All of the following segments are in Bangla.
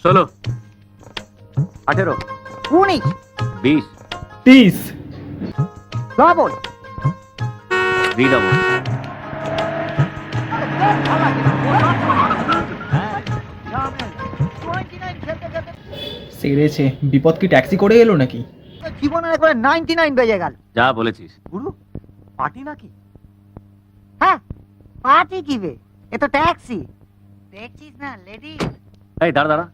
16, 18, 19, 20, 30 double. redouble, সেরেছে। বিপদ কি ট্যাক্সি করে এলো নাকি? জীবনের একবারে 99 বেজে গেল। যা বলেছিস। গুরু পার্টি নাকি? হ্যাঁ পার্টি কি বে, এ তো ট্যাক্সি। দেখছিস না লেডি? এই দাঁড়া দাঁড়া,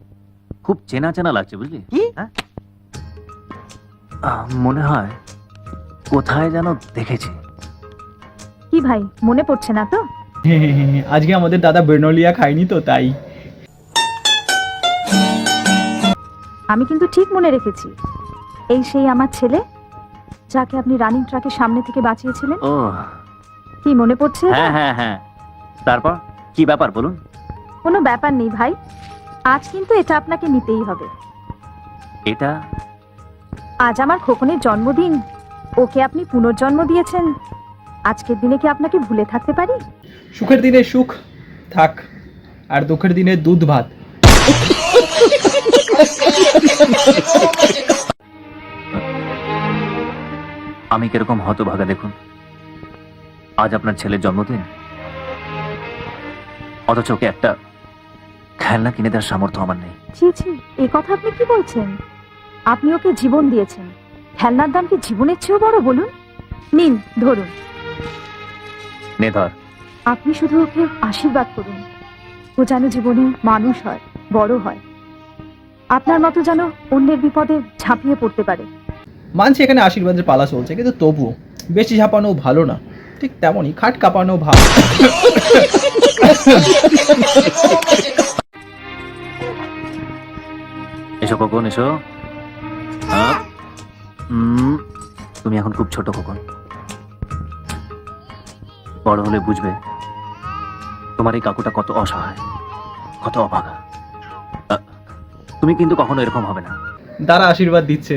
খুব চেনা চেনা লাগছে বুঝলি। কি? হ্যাঁ মনে হয় কোথায় যেন দেখেছি। কি ভাই মনে পড়ছে না তো? আজকে আমাদের দাদা বেরনোলিয়া খায়নি তো তাই। আমি কিন্তু ঠিক মনে রেখেছি, এই সেই আমার ছেলে যাকে আপনি রানিং ট্রাকের সামনে থেকে বাঁচিয়েছিলেন। ও কি মনে পড়ছে? হ্যাঁ হ্যাঁ হ্যাঁ, তারপর কি ব্যাপার বলুন। কোনো ব্যাপার নেই ভাই, আজ কিন্তু এটা আপনাকে নিতেই হবে। এটা আজ আমার খোকনের জন্মদিন, ওকে আপনি পুনর্জন্ম দিয়েছেন, আজকের দিনে কি আপনাকে ভুলে থাকতে পারি? সুখের দিনে সুখ থাক, আর দুঃখের দিনে দুধ ভাত। আমি কিরকম হতভাগা দেখুন, আজ আপনার ছেলের জন্মদিন, অথচ ওকে একটা খেলনা কিনে দেওয়ার সামর্থ্য আমার নেই। ছি ছি, এ কথা আপনি কি বলছেন? আপনি ওকে জীবন দিয়েছেন, খেলনার দাম কি জীবনের চেয়েও বড় বলুন? নিন ধরুন। নে ধর। আপনি শুধু ওকে আশীর্বাদ করুন, ও যেন জীবনে মানুষ হয়, বড় হয়, আপনার মতো যেন অন্যের বিপদে ঝাঁপিয়ে পড়তে পারে। মানছি এখানে আশীর্বাদের পালা চলছে, কিন্তু তবুও বেশি ঝাঁপানো ভালো না, ঠিক তেমনই খাট কাঁপানো ভালো। এসো খোকন এসো। তুমি এখন খুব ছোট খোকন, বড় হলে বুঝবে তোমার এই কাকুটা কত অসহায়, কত অভাগা। তুমি কিন্তু কখনো এরকম হবে না। দাদা আশীর্বাদ দিচ্ছে।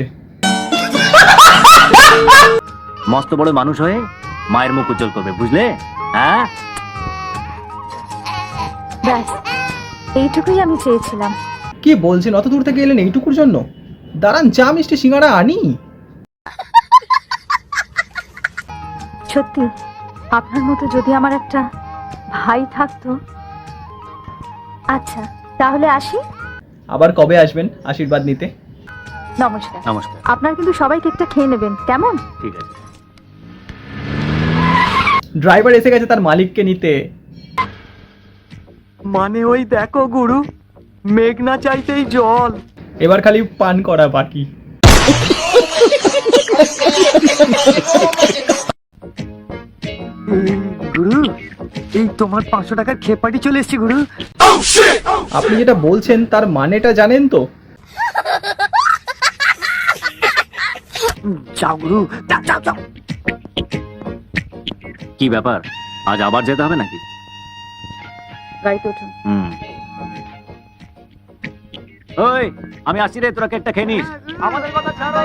মস্ত বড় মানুষ হয়ে মায়ের মুখ উজ্জ্বল করবে, বুঝলে? হ্যাঁ ব্যাস এইটুকুই আমি চেয়েছিলাম। কি বলছেন, অত দূর থেকে এলেন এইটুকুর জন্য? দাঁড়ান চা মিষ্টি সিঙ্গাড়া আনি। সত্যি আপনার মতো যদি আমার একটা ভাই থাকতো। আচ্ছা তাহলে আসি। আবার কবে আসবেন আশীর্বাদ নিতে? নমস্কার। নমস্কার। আপনার কিন্তু সবাই কেকটা খেয়ে নেবেন, কেমন? ঠিক আছে। ড্রাইভার এসে গেছে তার মালিককে নিতে। মানে ওই দেখো গুরু, মেঘ না চাইতেই জল। এবার খালি পান করা বাকি। গুরু এই তোমার 500 টাকার খেপাটি চলে এসেছে গুরু। আপনি যেটা বলছেন তার মানেটা জানেন তো? যাও গুরু, যাও যাও যাও। কি ব্যাপার, আজ আবার যেতে হবে নাকি? গাড়িতে উঠুন। ওই আমি আসছি রে, তোরা কেকটা খেয়ে নিস। আমাদের কথা ছাড়ো।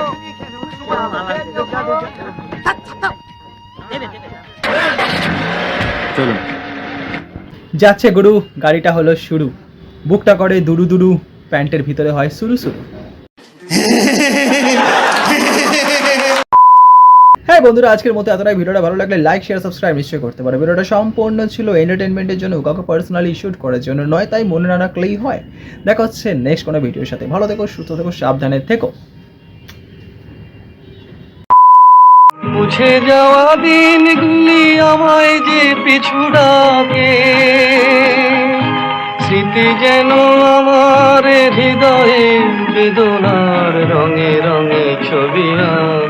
চলুন। যাচ্ছে গুরু, গাড়িটা হলো শুরু। বুকটা করে দুরু দুরু, প্যান্টের ভিতরে হয় সুরু সুরু। হ্যাঁ বন্ধুরা, আজকের মতো এতটাই। ভিডিওটা ভালো লাগলে লাইক শেয়ার সাবস্ক্রাইব নিশ্চয়ই করতে পারো। ভিডিওটা সম্পূর্ণ ছিল এন্টারটেনমেন্টের জন্য, কাউকে পার্সোনালি শুট করার জন্য নয়, তাই মনে না রাখলেই হয়। দেখা হচ্ছে নেক্সট কোনো ভিডিওর সাথে। ভালো থেকো, সুস্থ থেকো, সাবধানে থেকো। মুছে যাওয়া দিনগুলি আমায় যে পিছু ডাকে, স্মৃতি যেন আমার হৃদয়ে বেদনার রঙে রঙে ছবি আঁকে।